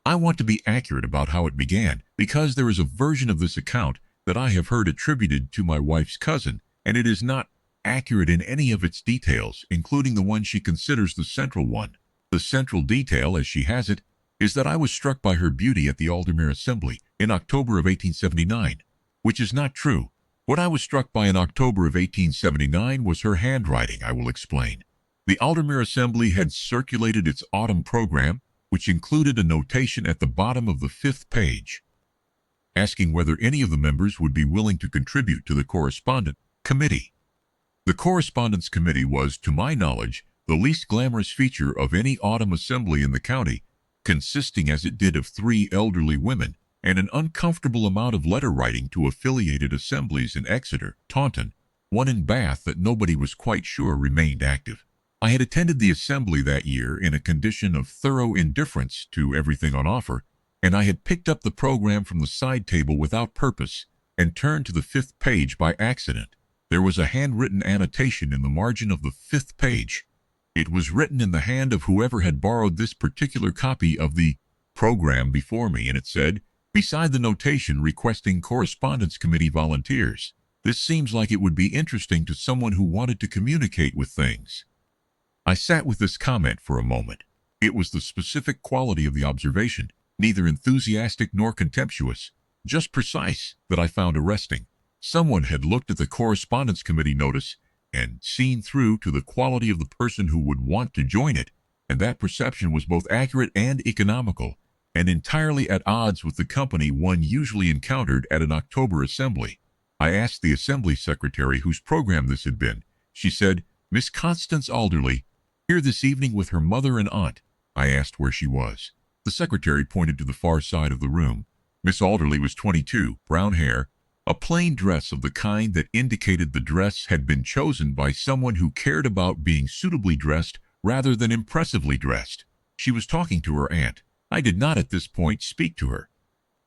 I want to be accurate about how it began, because there is a version of this account that I have heard attributed to my wife's cousin, and it is not accurate in any of its details, including the one she considers the central one. The central detail, as she has it, is that I was struck by her beauty at the Aldermere Assembly in October of 1879, which is not true. What I was struck by in October of 1879 was her handwriting, I will explain. The Aldermere Assembly had circulated its autumn program, which included a notation at the bottom of the 5th page, asking whether any of the members would be willing to contribute to the correspondence committee. The correspondence committee was, to my knowledge, the least glamorous feature of any autumn assembly in the county, consisting as it did of 3 elderly women and an uncomfortable amount of letter writing to affiliated assemblies in Exeter, Taunton, one in Bath that nobody was quite sure remained active. I had attended the assembly that year in a condition of thorough indifference to everything on offer, and I had picked up the program from the side table without purpose and turned to the 5th page by accident. There was a handwritten annotation in the margin of the 5th page. It was written in the hand of whoever had borrowed this particular copy of the program before me, and it said, beside the notation requesting correspondence committee volunteers, "This seems like it would be interesting to someone who wanted to communicate with things." I sat with this comment for a moment. It was the specific quality of the observation, neither enthusiastic nor contemptuous, just precise, that I found arresting. Someone had looked at the correspondence committee notice and seen through to the quality of the person who would want to join it, and that perception was both accurate and economical, and entirely at odds with the company one usually encountered at an October assembly. I asked the assembly secretary whose program this had been. She said, "Miss Constance Alderly, here this evening with her mother and aunt." I asked where she was. The secretary pointed to the far side of the room. Miss Alderly was 22, brown hair, a plain dress of the kind that indicated the dress had been chosen by someone who cared about being suitably dressed rather than impressively dressed. She was talking to her aunt. I did not at this point speak to her.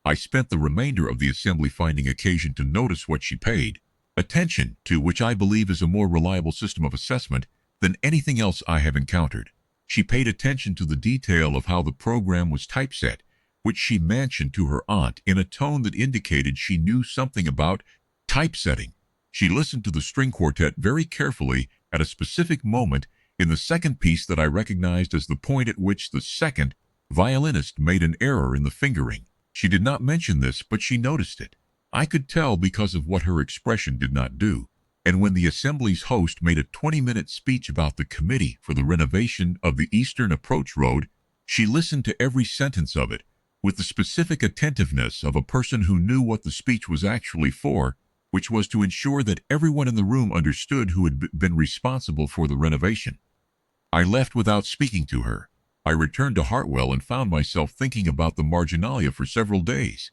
I spent the remainder of the assembly finding occasion to notice what she paid attention to, which I believe is a more reliable system of assessment than anything else I have encountered. She paid attention to the detail of how the program was typeset, which she mentioned to her aunt in a tone that indicated she knew something about typesetting. She listened to the string quartet very carefully at a specific moment in the second piece that I recognized as the point at which the second violinist made an error in the fingering. She did not mention this, but she noticed it. I could tell because of what her expression did not do. And when the assembly's host made a 20-minute speech about the committee for the renovation of the Eastern Approach Road, she listened to every sentence of it with the specific attentiveness of a person who knew what the speech was actually for, which was to ensure that everyone in the room understood who had been responsible for the renovation. I left without speaking to her. I returned to Hartwell and found myself thinking about the marginalia for several days.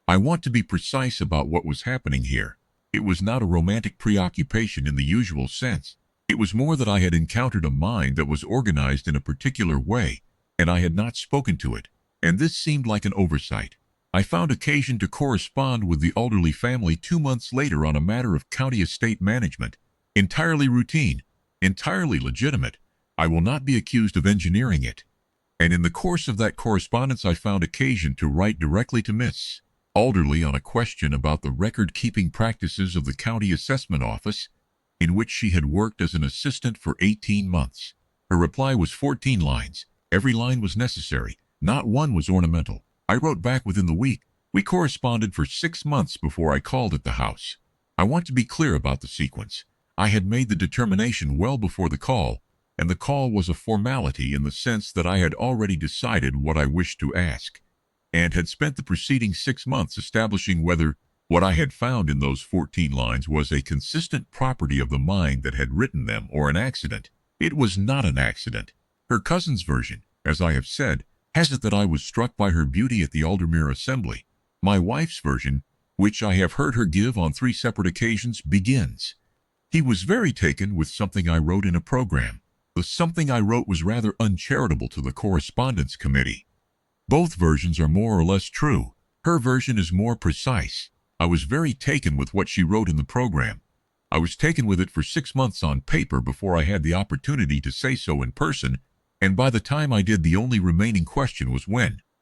I want to be precise about what was happening here. It was not a romantic preoccupation in the usual sense. It was more that I had encountered a mind that was organized in a particular way, and I had not spoken to it, and this seemed like an oversight. I found occasion to correspond with the Alderly family 2 months later on a matter of county estate management, entirely routine, entirely legitimate. I will not be accused of engineering it. And in the course of that correspondence I found occasion to write directly to Miss Alderly on a question about the record-keeping practices of the county assessment office, in which she had worked as an assistant for 18 months. Her reply was 14 lines. Every line was necessary. Not one was ornamental. I wrote back within the week. We corresponded for 6 months before I called at the house. I want to be clear about the sequence. I had made the determination well before the call, and the call was a formality in the sense that I had already decided what I wished to ask, and had spent the preceding 6 months establishing whether what I had found in those 14 lines was a consistent property of the mind that had written them or an accident. It was not an accident. Her cousin's version, as I have said, has it that I was struck by her beauty at the Aldermere Assembly. My wife's version, which I have heard her give on 3 separate occasions, begins, "He was very taken with something I wrote in a program." The something I wrote was rather uncharitable to the correspondence committee. Both versions are more or less true. Her version is more precise. I was very taken with what she wrote in the program. I was taken with it for 6 months on paper before I had the opportunity to say so in person, and by the time I did, the only remaining question was when.